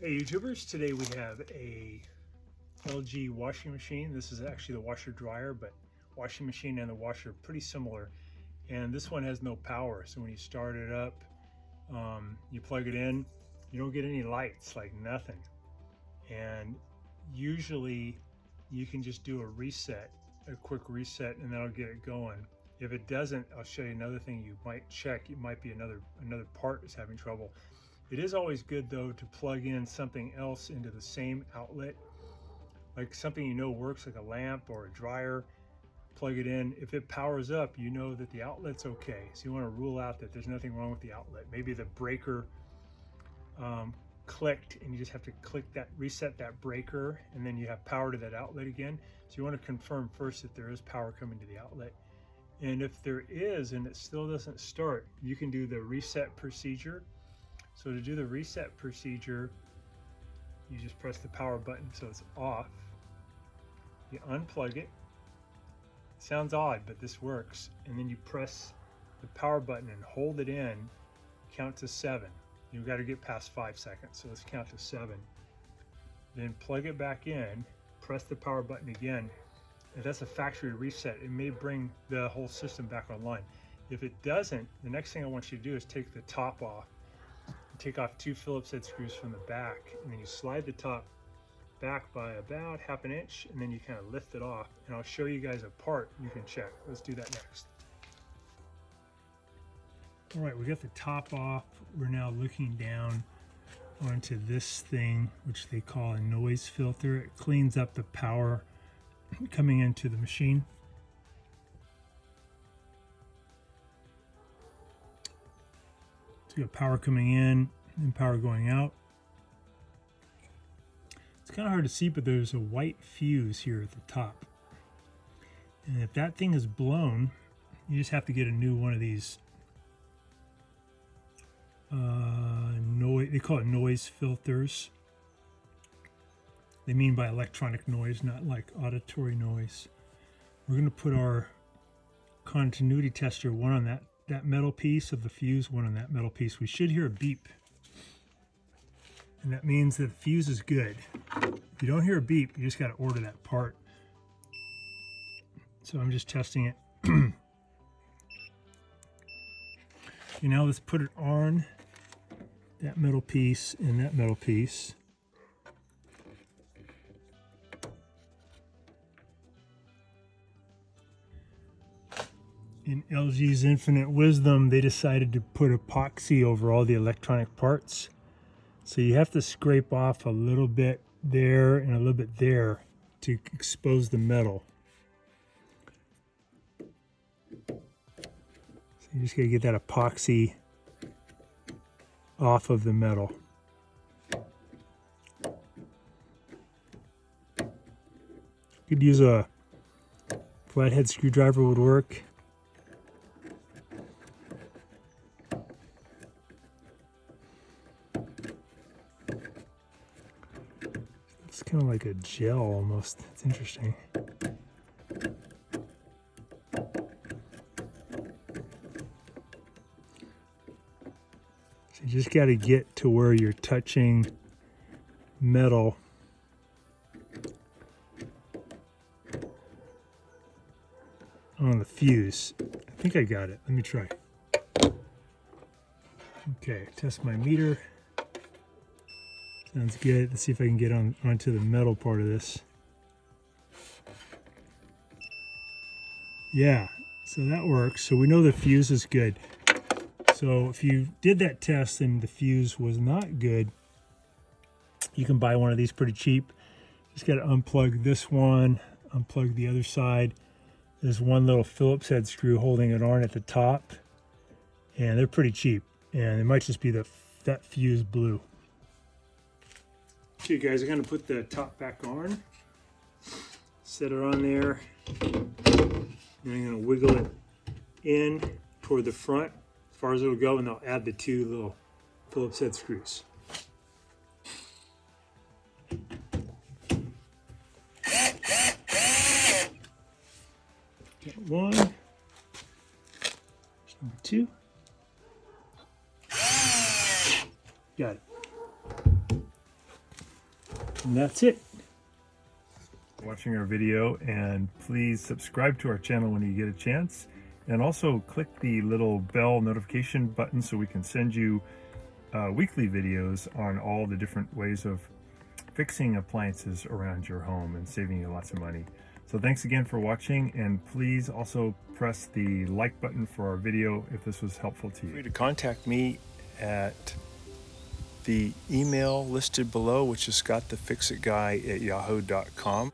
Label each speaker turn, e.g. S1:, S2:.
S1: Hey YouTubers, today we have a LG washing machine. This is actually the washer dryer, but washing machine and the washer are pretty similar. And this one has no power, so when you start it up, you plug it in, you don't get any lights, like nothing. And usually you can just do a reset, a quick reset, and that'll get it going. If it doesn't, I'll show you another thing you might check. It might be another part is having trouble. It is always good though to plug in something else into the same outlet, like something you know works, like a lamp or a dryer. Plug it in. If it powers up, you know that the outlet's okay. So you want to rule out that there's nothing wrong with the outlet. Maybe the breaker clicked and you just have to click that, reset that breaker, and then you have power to that outlet again. So you want to confirm first that there is power coming to the outlet. And if there is and it still doesn't start, you can do the reset procedure. So to do the reset procedure, you just press the power button so it's off. You unplug it. Sounds odd, but this works. And then you press the power button and hold it in, count to 7. You've got to get past 5 seconds, so let's count to 7. Then plug it back in, press the power button again. If that's a factory reset, it may bring the whole system back online. If it doesn't, the next thing I want you to do is take the top off. Take off 2 Phillips head screws from the back, and then you slide the top back by about ½ an inch, and then you kind of lift it off, and I'll show you guys a part you can check. Let's do that next. All right, we got the top off. We're now looking down onto this thing, which they call a noise filter. It cleans up the power coming into the machine. So you got power coming in and power going out. It's kind of hard to see, but there's a white fuse here at the top. And if that thing is blown, you just have to get a new one of these they call it noise filters. They mean by electronic noise, not like auditory noise. We're going to put our continuity tester, one on that metal piece of the fuse, one on that metal piece. We should hear a beep, and that means that the fuse is good. If you don't hear a beep, you just got to order that part. So I'm just testing it. Okay, now let's put it on that metal piece and that metal piece. In LG's infinite wisdom, they decided to put epoxy over all the electronic parts. So you have to scrape off a little bit there and a little bit there to expose the metal. So you just gotta get that epoxy off of the metal. Could use a flathead screwdriver, would work. It's kind of like a gel almost. It's interesting. So you just got to get to where you're touching metal. On the fuse. I think I got it. Let me try. Okay, test my meter. Sounds good. Let's see if I can get onto the metal part of this. Yeah, so that works. So we know the fuse is good. So if you did that test and the fuse was not good, you can buy one of these pretty cheap. Just got to unplug this one, unplug the other side. There's one little Phillips head screw holding it on at the top, and they're pretty cheap. And it might just be that fuse blew. Okay guys, I'm going to put the top back on, set it on there, and I'm going to wiggle it in toward the front as far as it'll go, and I'll add the 2 little Phillips head screws. Got 1, number 2, got it. And that's it. Watching our video, and please subscribe to our channel when you get a chance, and also click the little bell notification button so we can send you weekly videos on all the different ways of fixing appliances around your home and saving you lots of money. So thanks again for watching, and please also press the like button for our video if this was helpful to you. Feel free to contact me at the email listed below, which is scottthefixitguy@yahoo.com.